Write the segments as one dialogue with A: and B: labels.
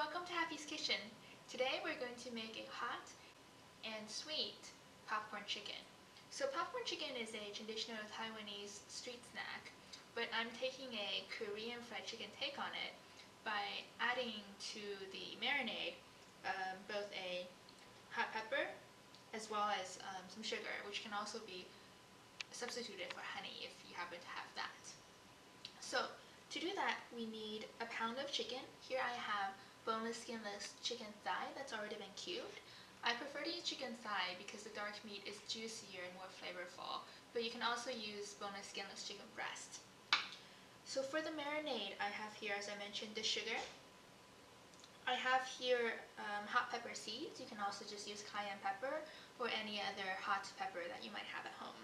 A: welcome to Happy's Kitchen. Today we're going to make a hot and sweet popcorn chicken. So popcorn chicken is a traditional Taiwanese street snack, but I'm taking a Korean fried chicken take on it by adding to the marinade both a hot pepper as well as some sugar, which can also be substituted for honey if you happen to have that. So to do that, we need a pound of chicken. Here I have boneless, skinless chicken thigh that's already been cubed. I prefer to use chicken thigh because the dark meat is juicier and more flavorful, but you can also use boneless, skinless chicken breast. So for the marinade, I have here, as I mentioned, the sugar. I have here hot pepper seeds. You can also just use cayenne pepper or any other hot pepper that you might have at home.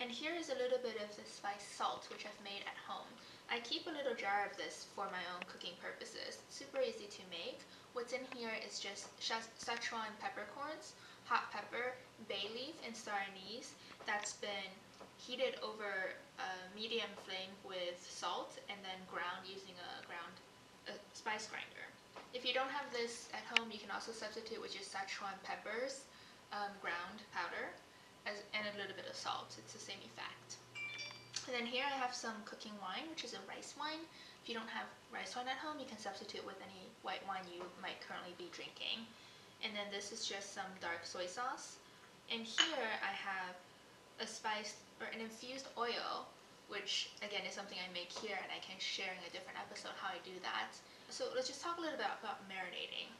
A: And here is a little bit of the spice salt, which I've made at home. I keep a little jar of this for my own cooking purposes. It's super easy to make. What's in here is just Szechuan peppercorns, hot pepper, bay leaf, and star anise that's been heated over a medium flame with salt and then ground using a spice grinder. If you don't have this at home, you can also substitute with just Szechuan peppers, ground powder, and a little bit of salt. It's the same effect. And then here I have some cooking wine, which is a rice wine. If you don't have rice wine at home, you can substitute with any white wine you might currently be drinking. And then this is just some dark soy sauce. And here I have a spiced or an infused oil, which again is something I make here, and I can share in a different episode how I do that. So let's just talk a little bit about marinating.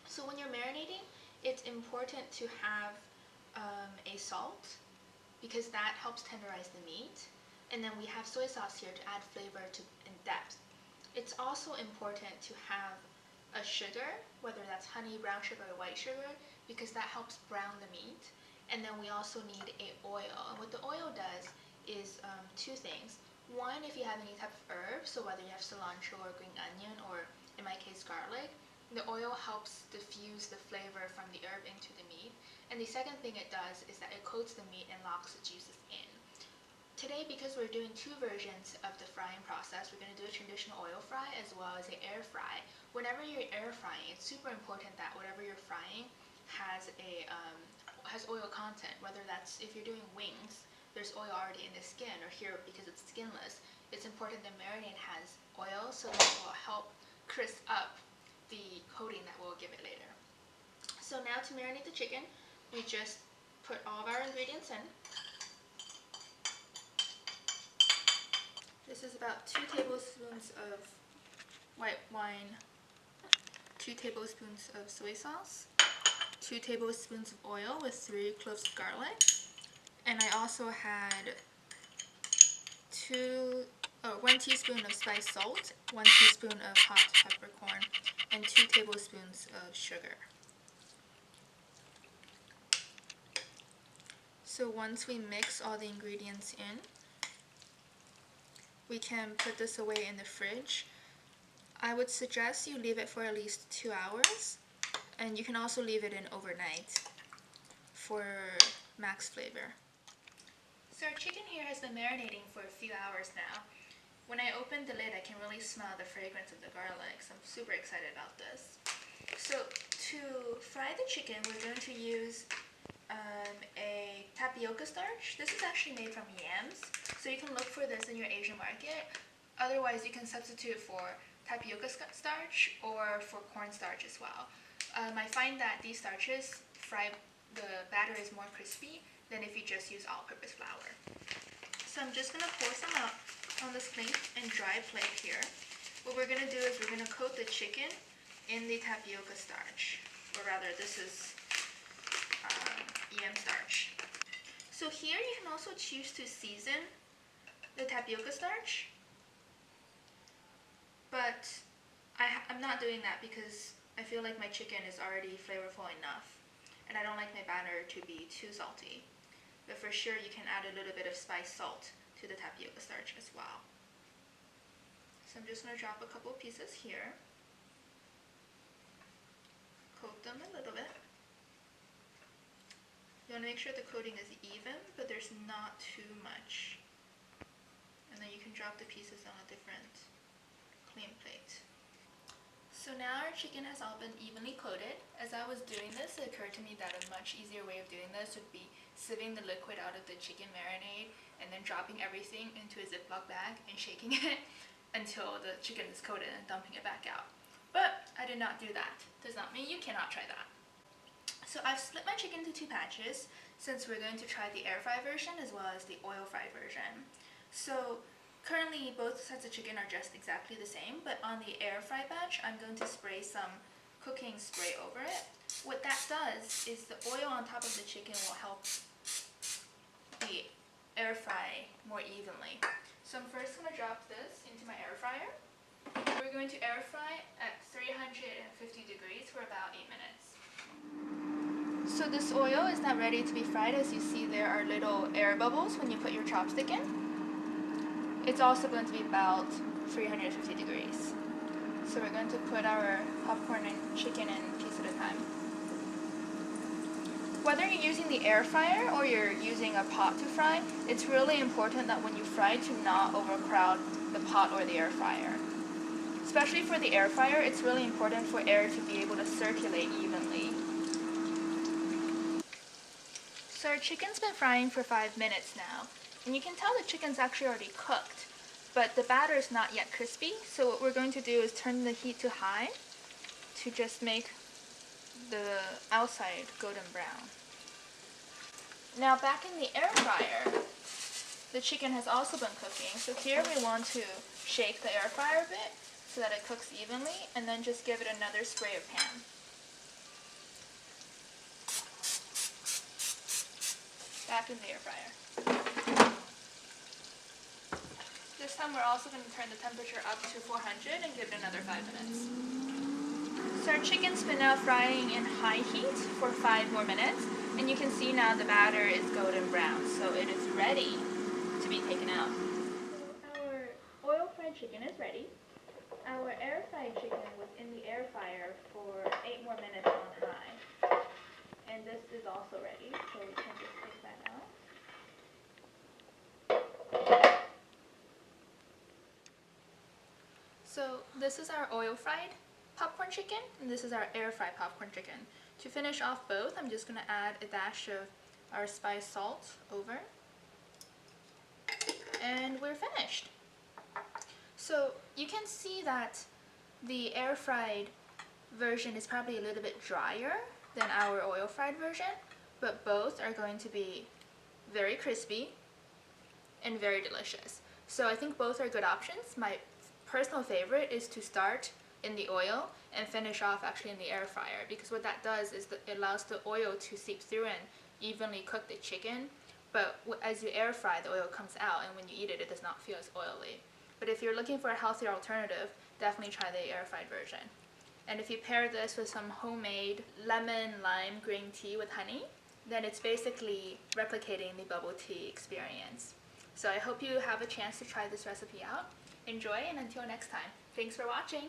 A: So when you're marinating, it's important to have a salt because that helps tenderize the meat. And then we have soy sauce here to add flavor and depth. It's also important to have a sugar, whether that's honey, brown sugar, or white sugar, because that helps brown the meat. And then we also need a oil. And what the oil does is two things. One, if you have any type of herb, so whether you have cilantro or green onion, or in my case garlic, the oil helps diffuse the flavor from the herb into the meat. And the second thing it does is that it coats the meat and locks the juices in. Today, because we're doing two versions of the frying process, we're going to do a traditional oil fry as well as an air fry. Whenever you're air frying, it's super important that whatever you're frying has oil content, whether that's if you're doing wings, there's oil already in the skin, or here because it's skinless, it's important the marinade has oil so that it will help crisp up the coating that we'll give it later. So now to marinate the chicken, we just put all of our ingredients in. This is about 2 tablespoons of white wine, 2 tablespoons of soy sauce, 2 tablespoons of oil with 3 cloves of garlic, and I also had 1 teaspoon of spiced salt, 1 teaspoon of hot peppercorn, and 2 tablespoons of sugar. So once we mix all the ingredients in, we can put this away in the fridge. I would suggest you leave it for at least 2 hours, and you can also leave it in overnight for max flavor. So our chicken here has been marinating for a few hours now. When I opened the lid, I can really smell the fragrance of the garlic, so I'm super excited about this. So to fry the chicken, we're going to use a tapioca starch. This is actually made from yams, so you can look for this in your Asian market. Otherwise, you can substitute for tapioca starch or for cornstarch as well. I find that these starches the batter is more crispy than if you just use all-purpose flour. So I'm just going to pour some out on this clean and dry plate here. What we're going to do is we're going to coat the chicken in the tapioca starch, or rather this is yam starch. So here you can also choose to season the tapioca starch, but I'm not doing that because I feel like my chicken is already flavorful enough, and I don't like my batter to be too salty. But for sure you can add a little bit of spiced salt to the tapioca starch as well. So I'm just going to drop a couple pieces here, coat them a little bit. You want to make sure the coating is even, but there's not too much. And then you can drop the pieces on a different clean plate. So now our chicken has all been evenly coated. As I was doing this, it occurred to me that a much easier way of doing this would be sieving the liquid out of the chicken marinade and then dropping everything into a Ziploc bag and shaking it until the chicken is coated and dumping it back out. But I did not do that. Does not mean you cannot try that. So I've split my chicken into 2 batches since we're going to try the air fry version as well as the oil fry version. So currently, both sets of chicken are just exactly the same, but on the air fry batch, I'm going to spray some cooking spray over it. What that does is the oil on top of the chicken will help the air fry more evenly. So I'm first going to drop this into my air fryer. We're going to air fry at 350 degrees for about 8 minutes. So this oil is now ready to be fried. As you see, there are little air bubbles when you put your chopstick in. It's also going to be about 350 degrees. So we're going to put our popcorn and chicken in a piece at a time. Whether you're using the air fryer or you're using a pot to fry, it's really important that when you fry to not overcrowd the pot or the air fryer. Especially for the air fryer, it's really important for air to be able to circulate evenly. So our chicken's been frying for 5 minutes now. And you can tell the chicken's actually already cooked, but the batter is not yet crispy. So what we're going to do is turn the heat to high to just make the outside golden brown. Now back in the air fryer, the chicken has also been cooking. So here we want to shake the air fryer a bit so that it cooks evenly, and then just give it another spray of pan. Back in the air fryer. This time we're also going to turn the temperature up to 400 and give it another 5 minutes. So our chicken's been now frying in high heat for 5 more minutes, and you can see now the batter is golden brown, so it is ready to be taken out. So our oil fried chicken is ready. Our air fried chicken was in the air fryer for 8 more minutes on high. And this is also ready, so we can just take that out. So this is our oil fried popcorn chicken, and this is our air fried popcorn chicken. To finish off both, I'm just going to add a dash of our spice salt over, and we're finished. So you can see that the air fried version is probably a little bit drier than our oil fried version, but both are going to be very crispy and very delicious. So I think both are good options. My personal favorite is to start in the oil and finish off actually in the air fryer, because what that does is that it allows the oil to seep through and evenly cook the chicken, but as you air fry, the oil comes out, and when you eat it, it does not feel as oily. But if you're looking for a healthier alternative, definitely try the air fried version. And if you pair this with some homemade lemon lime green tea with honey, then it's basically replicating the bubble tea experience. So I hope you have a chance to try this recipe out. Enjoy, and until next time, thanks for watching!